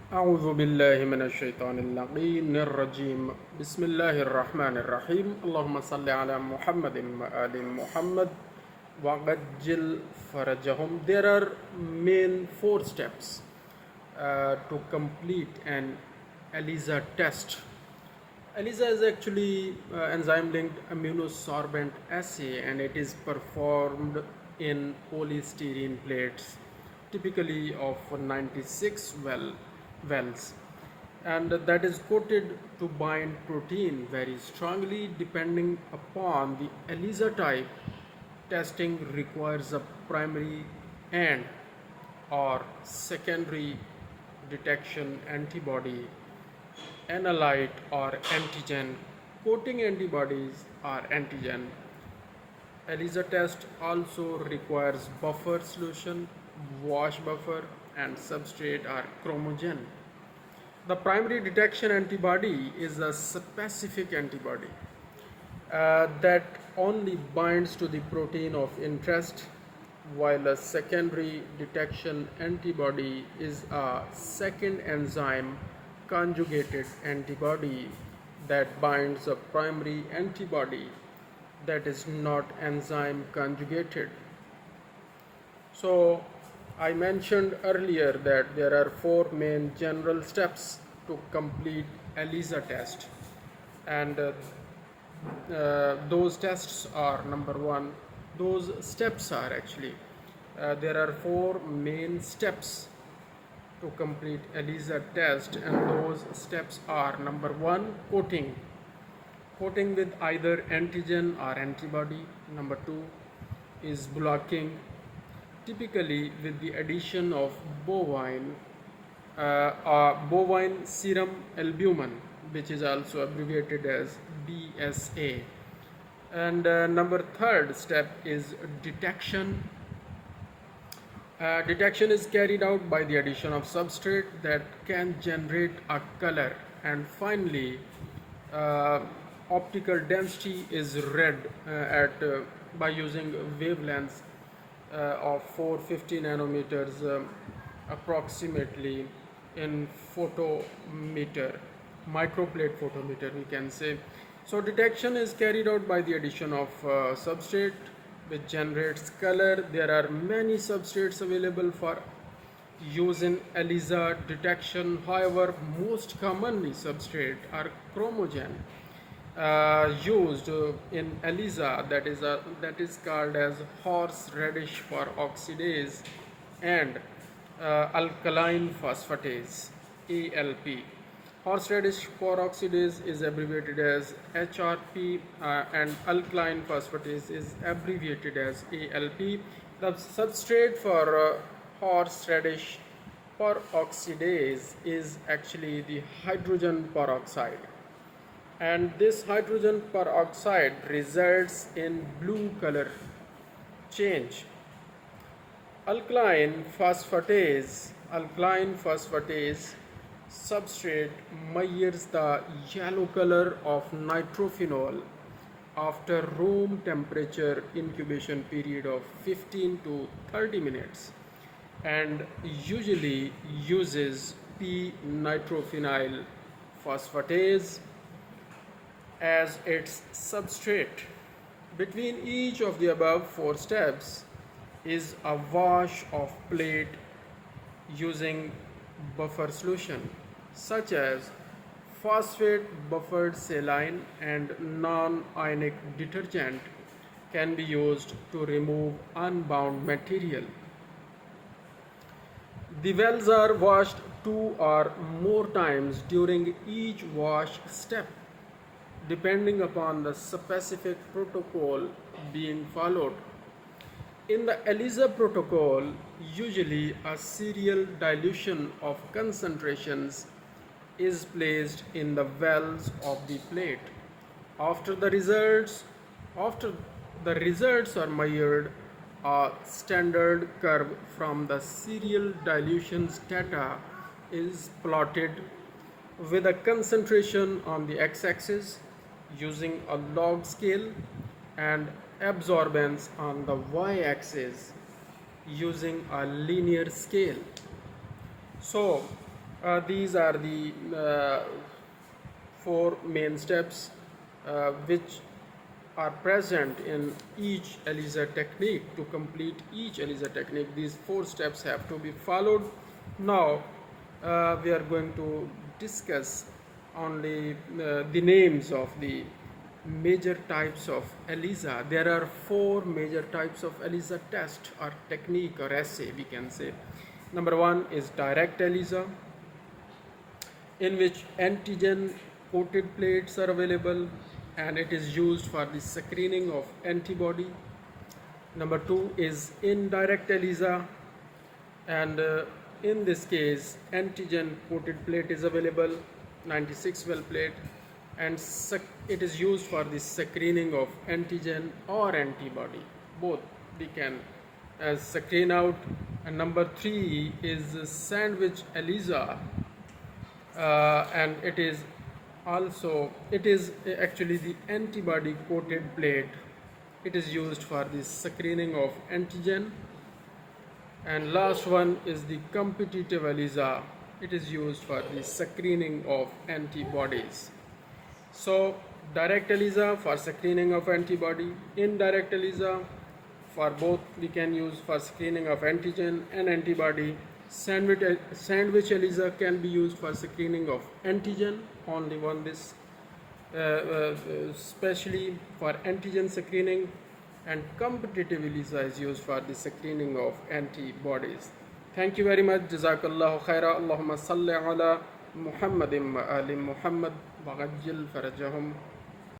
أعوذ بالله من الشيطان اللعين الرجيم بسم الله الرحمن الرحيم اللهم صل على محمد وآل محمد وعجل فرجهم. There are main four steps to complete an Elisa test. Elisa is actually enzyme linked immunosorbent assay, and it is performed in polystyrene plates, typically of 96 wells, and that is coated to bind protein very strongly. Depending upon the Elisa type, testing requires a primary and or secondary detection antibody, analyte or antigen, coating antibodies or antigen. ELISA test also requires buffer solution, wash buffer, and substrate or chromogen. The primary detection antibody is a specific antibody that only binds to the protein of interest, while a secondary detection antibody is a second enzyme conjugated antibody that binds a primary antibody that is not enzyme conjugated. So I mentioned earlier that there are four main general steps to complete ELISA test, and those tests are number one. Those steps are actually there are four main steps to complete ELISA test, and those steps are: number one, coating with either antigen or antibody. Number two is blocking, typically with the addition of bovine serum albumin, which is also abbreviated as BSA. And number third step is detection. Detection is carried out by the addition of substrate that can generate a color. And finally, optical density is read by using wavelengths of 450 nanometers approximately in microplate photometer, we can say. So detection is carried out by the addition of substrate which generates color. There are many substrates available for use in ELISA detection. However, most commonly substrate are chromogen used in ELISA, that is called as horseradish peroxidase and alkaline phosphatase, ALP. Horseradish peroxidase is abbreviated as HRP, and alkaline phosphatase is abbreviated as ALP. The substrate for horseradish peroxidase is actually the hydrogen peroxide, and this hydrogen peroxide results in blue color change. Alkaline phosphatase substrate measures the yellow color of nitrophenol after room temperature incubation period of 15 to 30 minutes, and usually uses p-nitrophenyl phosphatase as its substrate. Between each of the above four steps is a wash of plate using buffer solution such as phosphate buffered saline, and non-ionic detergent can be used to remove unbound material. The wells are washed 2 or more times during each wash step, depending upon the specific protocol being followed. In the ELISA protocol, usually a serial dilution of concentrations is placed in the wells of the plate. After the results are measured, a standard curve from the serial dilutions data is plotted with a concentration on the x-axis using a log scale, and absorbance on the y-axis using a linear scale. So These are the four main steps which are present in each Elisa technique. To complete each Elisa technique, these four steps have to be followed. Now we are going to discuss only the names of the major types of Elisa. There are four major types of Elisa test or technique or assay, we can say. Number one is direct Elisa, in which antigen coated plates are available and it is used for the screening of antibody. Number two is indirect ELISA, and in this case antigen coated plate is available, 96 well plate, and it is used for the screening of antigen or antibody, both we can screen out. And number three is sandwich ELISA, and it is actually the antibody coated plate. It is used for the screening of antigen. And last one is the competitive ELISA. It is used for the screening of antibodies. So direct ELISA for screening of antibody, indirect ELISA for both we can use for screening of antigen and antibody. Sandwich ELISA can be used for screening of antigen, only one this especially for antigen screening, and competitive ELISA is used for the screening of antibodies. Thank you very much. Jazakallahu khaira. Allahumma salli ala Muhammadin wa ali Muhammad wa ajil farajahum.